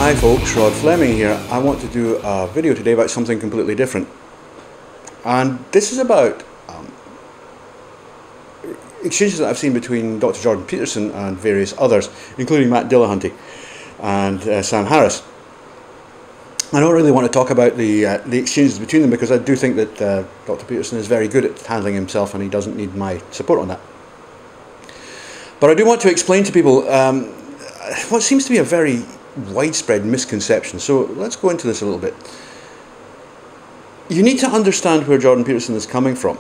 Hi folks, Rod Fleming here. I want to do a video today about something completely different. And this is about exchanges that I've seen between Dr. Jordan Peterson and various others, including Matt Dillahunty and Sam Harris. I don't really want to talk about the exchanges between them because I do think that Dr. Peterson is very good at handling himself and he doesn't need my support on that. But I do want to explain to people what seems to be a very widespread misconception. So let's go into this a little bit. You need to understand where Jordan Peterson is coming from.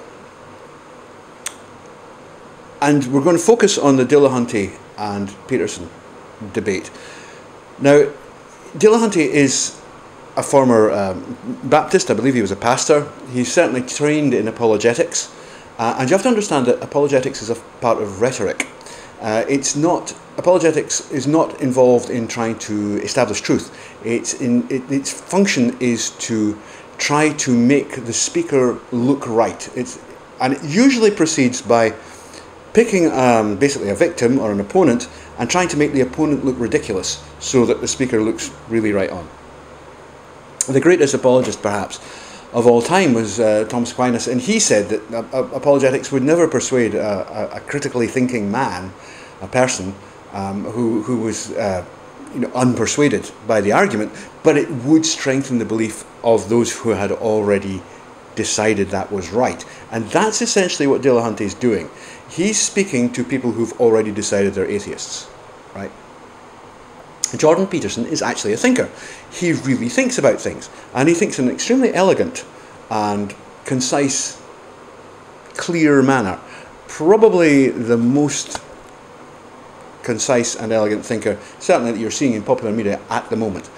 And we're going to focus on the Dillahunty and Peterson debate. Now, Dillahunty is a former Baptist. I believe he was a pastor. He's certainly trained in apologetics. And you have to understand that apologetics is a part of rhetoric. Apologetics is not involved in trying to establish truth. Its function is to try to make the speaker look right. And it usually proceeds by picking basically a victim or an opponent and trying to make the opponent look ridiculous so that the speaker looks really right on. The greatest apologist perhaps of all time was Thomas Aquinas, and he said that apologetics would never persuade a critically thinking man, a person who was unpersuaded by the argument, but it would strengthen the belief of those who had already decided that was right. And that's essentially what Dillahunty is doing. He's speaking to people who've already decided they're atheists, right? Jordan Peterson is actually a thinker. He really thinks about things, and he thinks in an extremely elegant and concise, clear manner. Probably the most concise and elegant thinker, certainly that you're seeing in popular media at the moment.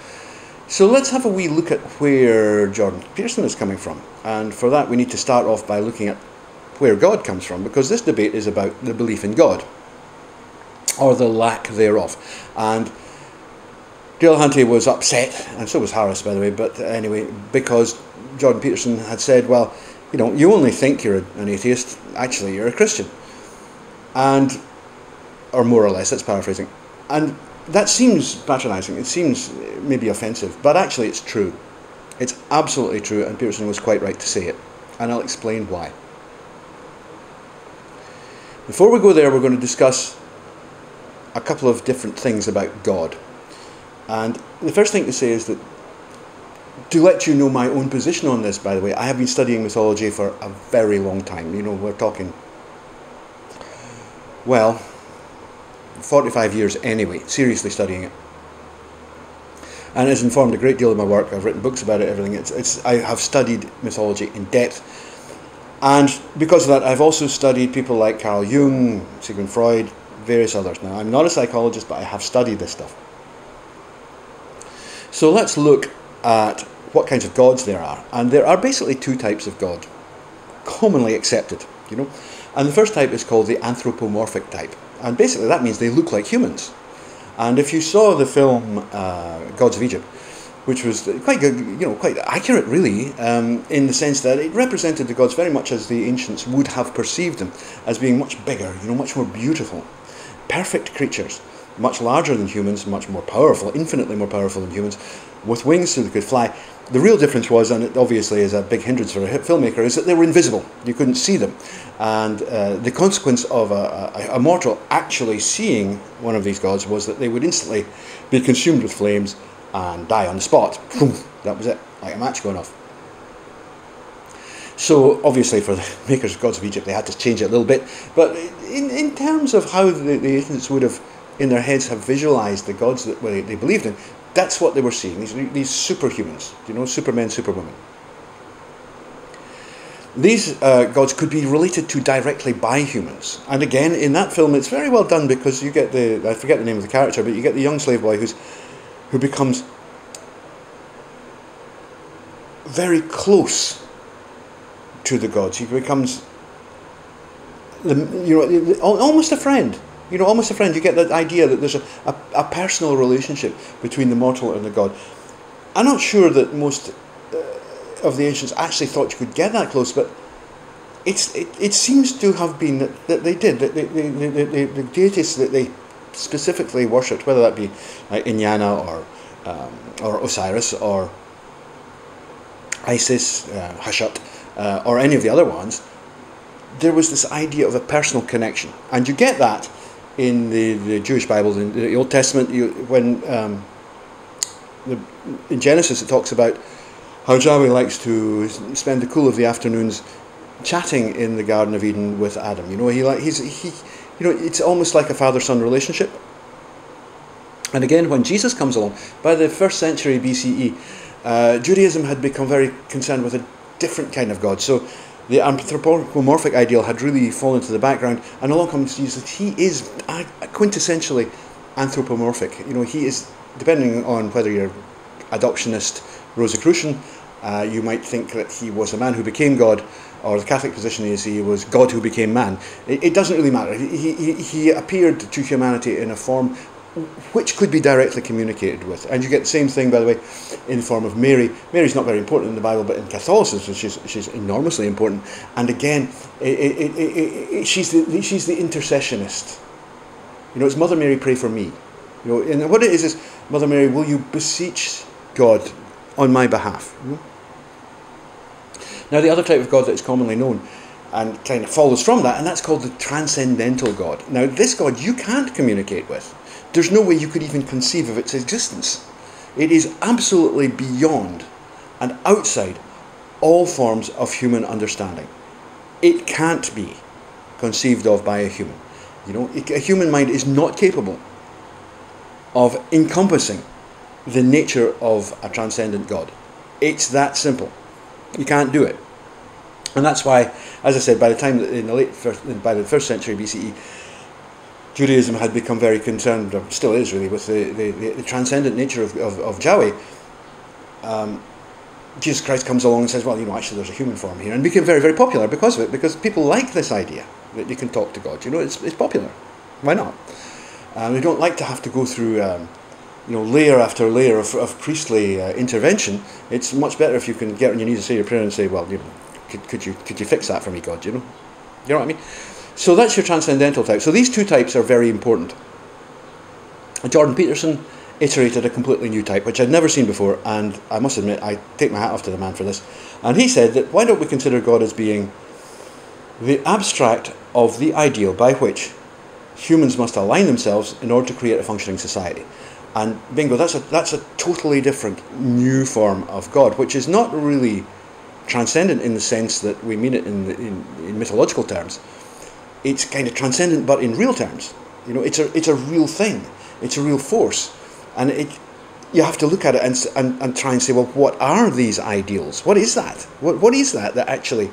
So let's have a wee look at where Jordan Peterson is coming from. And for that we need to start off by looking at where God comes from, because this debate is about the belief in God, or the lack thereof. And Dillahunty was upset, and so was Harris, by the way, but anyway, because Jordan Peterson had said, well, you only think you're an atheist, actually you're a Christian. Or more or less, that's paraphrasing. And that seems patronising, it seems maybe offensive, but actually it's true. It's absolutely true, and Peterson was quite right to say it. And I'll explain why. Before we go there, we're going to discuss a couple of different things about God. And the first thing to say is that, to let you know my own position on this, by the way, I have been studying mythology for a very long time. We're talking, well, 45 years anyway, seriously studying it. And it's informed a great deal of my work. I've written books about it, everything. I have studied mythology in depth. And because of that, I've also studied people like Carl Jung, Sigmund Freud, various others. Now, I'm not a psychologist, but I have studied this stuff. So let's look at what kinds of gods there are. And there are basically two types of God, commonly accepted, And the first type is called the anthropomorphic type. And basically that means they look like humans. And if you saw the film Gods of Egypt, which was quite good, quite accurate really, in the sense that it represented the gods very much as the ancients would have perceived them, as being much bigger, much more beautiful, perfect creatures, much larger than humans, much more powerful, infinitely more powerful than humans, with wings so they could fly. The real difference was, and it obviously is a big hindrance for a filmmaker, is that they were invisible. You couldn't see them. And the consequence of a mortal actually seeing one of these gods was that they would instantly be consumed with flames and die on the spot. That was it, like a match going off. So obviously for the makers of Gods of Egypt they had to change it a little bit, but in terms of how the atheists would have in their heads have visualized the gods that they believed in, that's what they were seeing, these superhumans, supermen, superwomen. These gods could be related to directly by humans. And again, in that film it's very well done, because you get I forget the name of the character, but you get the young slave boy who becomes very close to the gods. He becomes almost a friend. Almost a friend. You get that idea that there's a personal relationship between the mortal and the god. I'm not sure that most of the ancients actually thought you could get that close, but it seems to have been that they did. That the deities that they specifically worshipped, whether that be like Inyana or or Osiris, or Isis, Hashut, or any of the other ones, there was this idea of a personal connection. And you get that in the Jewish Bible, in the Old Testament, in Genesis it talks about how Yahweh likes to spend the cool of the afternoons chatting in the Garden of Eden with Adam. It's almost like a father-son relationship. And again, when Jesus comes along, by the 1st century BCE, Judaism had become very concerned with a different kind of God. So the anthropomorphic ideal had really fallen to the background, and along comes Jesus. He is quintessentially anthropomorphic. He is, depending on whether you're adoptionist, Rosicrucian, you might think that he was a man who became God, or the Catholic position is he was God who became man. It doesn't really matter. He appeared to humanity in a form which could be directly communicated with. And you get the same thing, by the way, in the form of Mary. Mary's not very important in the Bible, but in Catholicism she's enormously important. And again, she's the intercessionist. It's Mother Mary, pray for me. And what it is Mother Mary, will you beseech God on my behalf? Now, the other type of God that is commonly known and kind of follows from that, and that's called the Transcendental God. Now, this God you can't communicate with. There's no way you could even conceive of its existence. It is absolutely beyond and outside all forms of human understanding. It can't be conceived of by a human. A human mind is not capable of encompassing the nature of a transcendent God. It's that simple. You can't do it. And that's why, as I said, by the 1st century BCE, Judaism had become very concerned, or still is really, with the transcendent nature of Yahweh. Jesus Christ comes along and says, well, actually there's a human form here, and became very, very popular because of it, because people like this idea that you can talk to God. It's popular. Why not? We don't like to have to go through layer after layer of priestly intervention. It's much better if you can get on your knees and say your prayer and say, well, could you fix that for me, God? You know what I mean? So that's your transcendental type. So these two types are very important. Jordan Peterson iterated a completely new type, which I'd never seen before, and I must admit, I take my hat off to the man for this. And he said that why don't we consider God as being the abstract of the ideal by which humans must align themselves in order to create a functioning society. And bingo, that's a totally different new form of God, which is not really transcendent in the sense that we mean it in mythological terms. It's kind of transcendent, but in real terms. It's a real thing. It's a real force, and you have to look at it and try and say, well, what are these ideals? What is that? What is that actually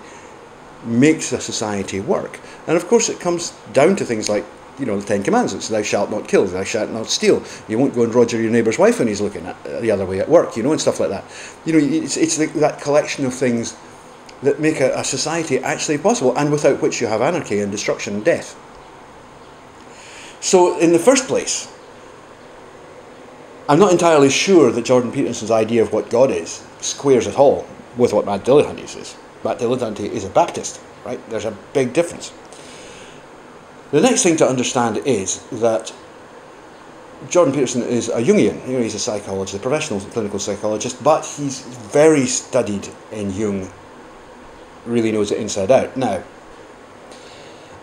makes a society work? And of course, it comes down to things like the 10 Commandments. Thou shalt not kill. Thou shalt not steal. You won't go and roger your neighbour's wife when he's looking at the other way at work. And stuff like that. It's that collection of things that make a society actually possible, and without which you have anarchy and destruction and death. So in the first place, I'm not entirely sure that Jordan Peterson's idea of what God is squares at all with what Matt Dillahunty says. Matt Dillahunty is a Baptist, right? There's a big difference. The next thing to understand is that Jordan Peterson is a Jungian. He's a psychologist, a professional clinical psychologist, but he's very studied in Jung, really knows it inside out. Now,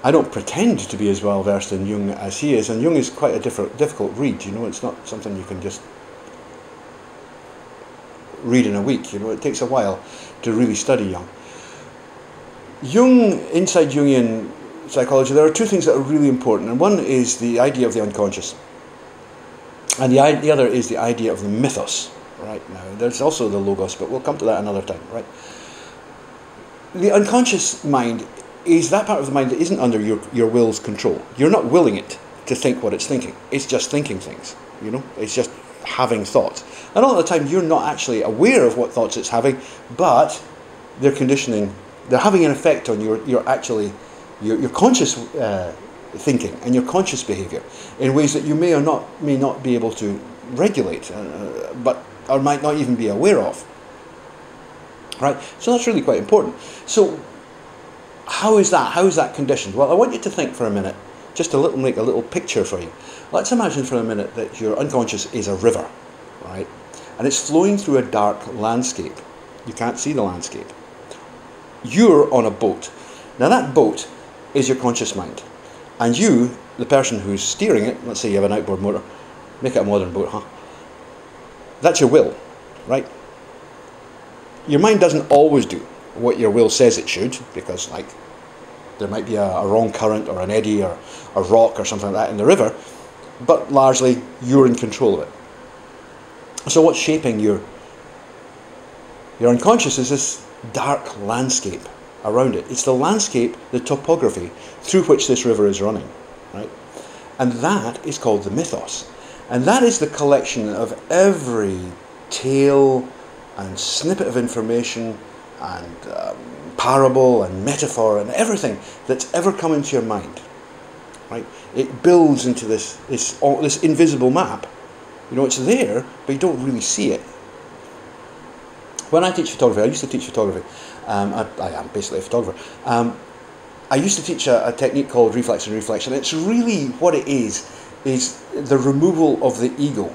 I don't pretend to be as well versed in Jung as he is, and Jung is quite a difficult read. It's not something you can just read in a week. It takes a while to really study Jung. Inside Jungian psychology, there are two things that are really important, and one is the idea of the unconscious, and the other is the idea of the mythos. Right now, there's also the logos, but we'll come to that another time. Right. The unconscious mind is that part of the mind that isn't under your will's control. You're not willing it to think what it's thinking. It's just thinking things, It's just having thoughts. And all the time, you're not actually aware of what thoughts it's having, but they're conditioning. They're having an effect on your conscious thinking and your conscious behaviour in ways that you may not be able to regulate, or might not even be aware of. Right, so that's really quite important. So, how is that? How is that conditioned? Well, I want you to think for a minute, make a little picture for you. Let's imagine for a minute that your unconscious is a river, right? And it's flowing through a dark landscape. You can't see the landscape. You're on a boat. Now that boat is your conscious mind. And you, the person who's steering it, let's say you have an outboard motor, make it a modern boat, huh? That's your will, right? Your mind doesn't always do what your will says it should, because like there might be a wrong current or an eddy or a rock or something like that in the river, but largely you're in control of it. So what's shaping your unconscious is this dark landscape around it. It's the landscape, the topography through which this river is running, right? And that is called the mythos. And that is the collection of every tale and snippet of information and parable and metaphor and everything that's ever come into your mind, right? It builds into this invisible map. You know, it's there, but you don't really see it. When I teach photography, I used to teach photography. I am basically a photographer. I used to teach a technique called reflex and reflection. It's really what it is the removal of the ego,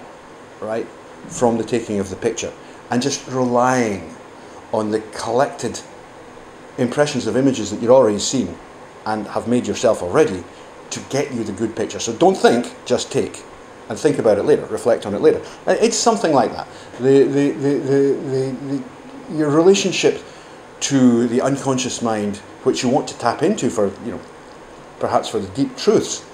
right, from the taking of the picture, and just relying on the collected impressions of images that you're already seen and have made yourself already to get you the good picture. So don't think, just take, and think about it later, reflect on it later. It's something like that. Your relationship to the unconscious mind, which you want to tap into for, you know, perhaps for the deep truths,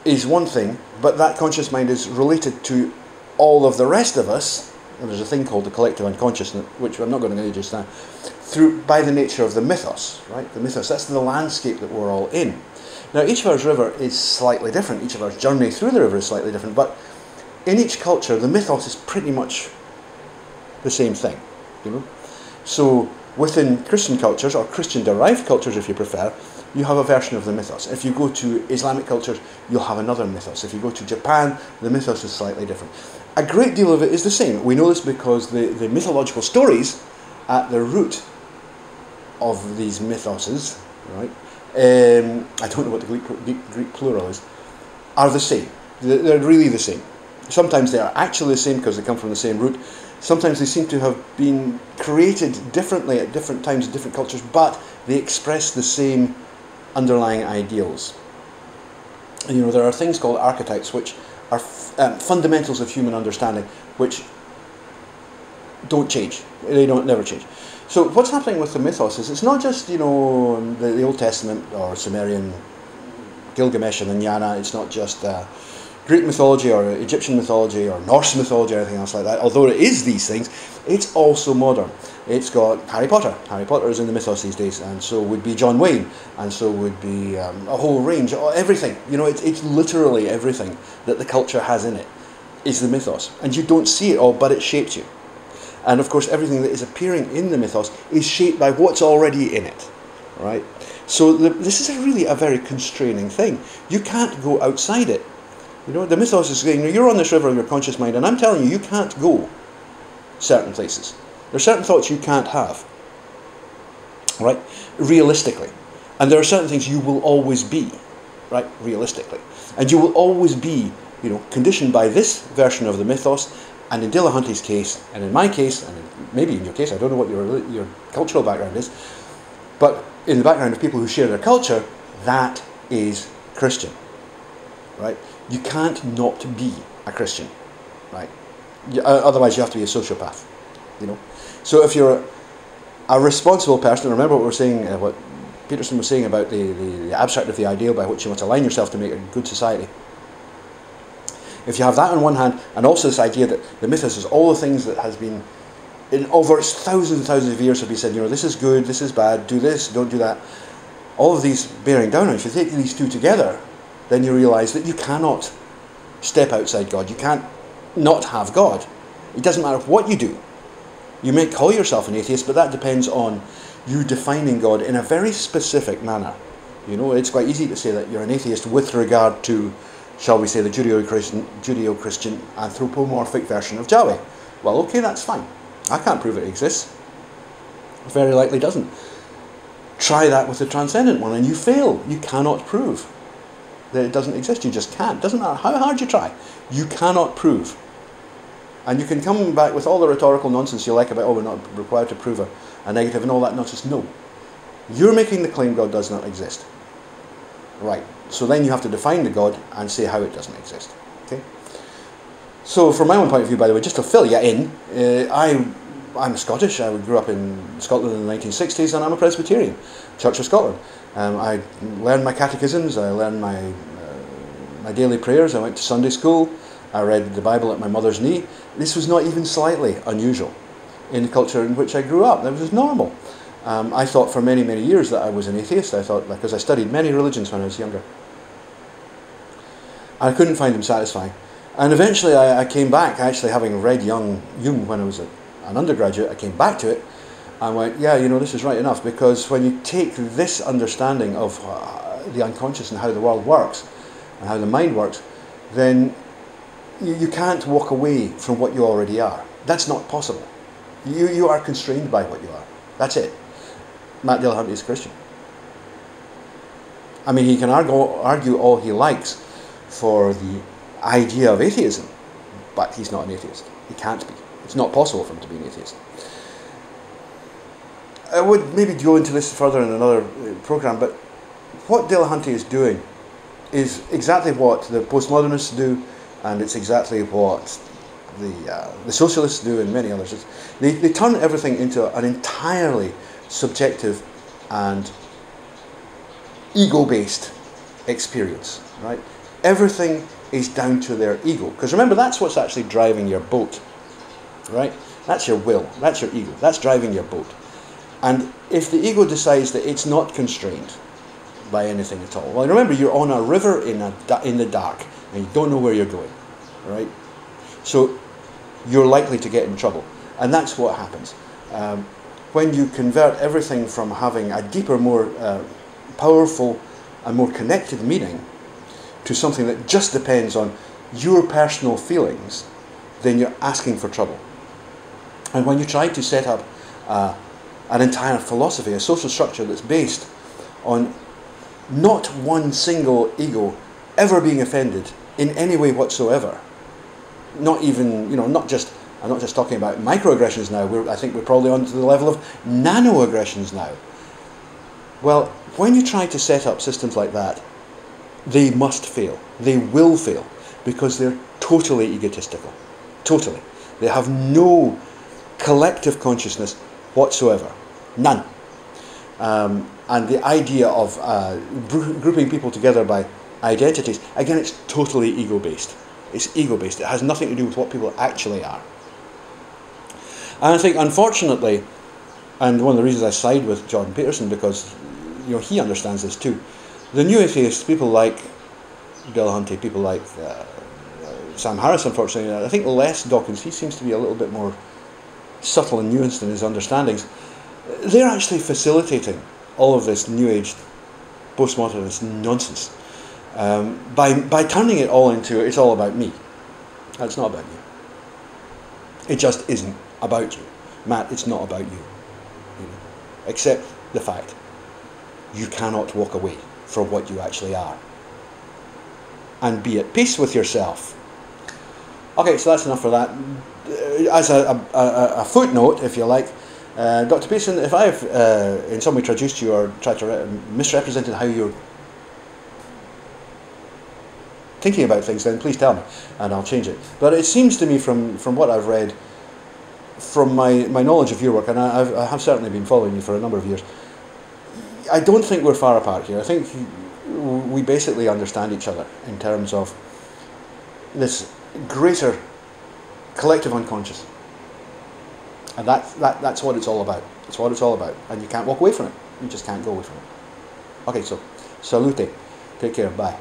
is one thing, but that conscious mind is related to all of the rest of us, and there's a thing called the collective unconscious, which I'm not going to go into just now, by the nature of the mythos, right? The mythos, that's the landscape that we're all in. Now, each of our river is slightly different, each of our journey through the river is slightly different, but in each culture, the mythos is pretty much the same thing, you know? So, within Christian cultures, or Christian-derived cultures if you prefer, you have a version of the mythos. If you go to Islamic cultures, you'll have another mythos. If you go to Japan, the mythos is slightly different. A great deal of it is the same. We know this because the mythological stories at the root of these mythoses, right? I don't know what the Greek plural is, are the same. They're really the same. Sometimes they are actually the same because they come from the same root. Sometimes they seem to have been created differently at different times in different cultures, but they express the same underlying ideals. And, you know, there are things called archetypes, which are fundamentals of human understanding, which don't change. They don't never change. So what's happening with the mythos is it's not just, you know, the Old Testament or Sumerian Gilgamesh and Inanna. It's not just Greek mythology or Egyptian mythology or Norse mythology or anything else like that. Although it is these things, it's also modern. It's got Harry Potter. Harry Potter is in the mythos these days, and so would be John Wayne, and so would be a whole range, everything. You know, it's literally everything that the culture has in it is the mythos. And you don't see it all, but it shapes you. And of course, everything that is appearing in the mythos is shaped by what's already in it, right? So this is really a very constraining thing. You can't go outside it. You know, the mythos is saying, you're on this river of your conscious mind, and I'm telling you, you can't go certain places. There are certain thoughts you can't have, right, realistically. And there are certain things you will always be, right, realistically. And you will always be, you know, conditioned by this version of the mythos. And in Dillahunty's case, and in my case, and maybe in your case, I don't know what your cultural background is, but in the background of people who share their culture, that is Christian, right? You can't not be a Christian, right? Otherwise you have to be a sociopath, you know? So if you're a responsible person, remember what we were saying, what Peterson was saying about the abstract of the ideal by which you must align yourself to make a good society. If you have that on one hand, and also this idea that the mythos is all the things that has been, in over thousands and thousands of years have been said, you know, this is good, this is bad, do this, don't do that. All of these bearing down on, if you take these two together, then you realise that you cannot step outside God. You can't not have God. It doesn't matter what you do. You may call yourself an atheist, but that depends on you defining God in a very specific manner. You know, it's quite easy to say that you're an atheist with regard to, shall we say, the Judeo-Christian anthropomorphic version of Yahweh. Well, okay, that's fine. I can't prove it exists. It very likely doesn't. Try that with the transcendent one and you fail. You cannot prove that it doesn't exist. You just can't. Doesn't matter how hard you try. You cannot prove. And you can come back with all the rhetorical nonsense you like about, oh, we're not required to prove a negative and all that nonsense. No. You're making the claim God does not exist. Right. So then you have to define the God and say how it doesn't exist. Okay. So from my own point of view, by the way, just to fill you in, I'm Scottish. I grew up in Scotland in the 1960s, and I'm a Presbyterian, Church of Scotland. I learned my catechisms, I learned my daily prayers, I went to Sunday school, I read the Bible at my mother's knee. This was not even slightly unusual in the culture in which I grew up. That was normal. I thought for many, many years that I was an atheist. I thought, because I studied many religions when I was younger. I couldn't find them satisfying. And eventually I came back, actually having read Jung when I was an undergraduate. I came back to it and went, yeah, you know, this is right enough, because when you take this understanding of the unconscious and how the world works and how the mind works, then you can't walk away from what you already are. That's not possible. You are constrained by what you are. That's it. Matt Dillahunty is a Christian. I mean, he can argue all he likes for the idea of atheism, but he's not an atheist. He can't be. It's not possible for him to be an atheist. I would maybe go into this further in another program, but what Dillahunty is doing is exactly what the postmodernists do, and it's exactly what the socialists do and many others. They turn everything into an entirely subjective and ego-based experience, right? Everything is down to their ego. Because remember, that's what's actually driving your boat, right? That's your will, that's your ego, that's driving your boat. And if the ego decides that it's not constrained by anything at all, well, remember, you're on a river in the dark, and you don't know where you're going, right? So you're likely to get in trouble. And that's what happens. When you convert everything from having a deeper, more powerful and more connected meaning to something that just depends on your personal feelings, then you're asking for trouble. And when you try to set up an entire philosophy, a social structure that's based on not one single ego ever being offended in any way whatsoever, not even, you know, I'm not just talking about microaggressions now. I think we're probably on to the level of nanoaggressions now. Well, when you try to set up systems like that, they must fail. They will fail, because they're totally egotistical. Totally. They have no collective consciousness whatsoever. None. And the idea of grouping people together by identities, again, it's totally ego-based. It's ego-based. It has nothing to do with what people actually are. And I think, unfortunately, and one of the reasons I side with Jordan Peterson, because, you know, he understands this too. The new atheists, people like Dillahunty, people like Sam Harris, unfortunately, I think less Dawkins, he seems to be a little bit more subtle and nuanced in his understandings. They're actually facilitating all of this New Age postmodernist nonsense by turning it all into, it's all about me. It's not about you. It just isn't about you. Matt, it's not about you. Except the fact you cannot walk away from what you actually are and be at peace with yourself. Okay, so that's enough for that. As a footnote, if you like, Dr. Peterson, if I've in some way traduced you or tried to misrepresented how you're thinking about things, then please tell me and I'll change it. But it seems to me from what I've read, from my knowledge of your work, and I have certainly been following you for a number of years, I don't think we're far apart here. I think we basically understand each other in terms of this greater collective unconscious. And that's what it's all about. That's what it's all about. And you can't walk away from it. You just can't go away from it. Okay, so salute. Take care. Bye.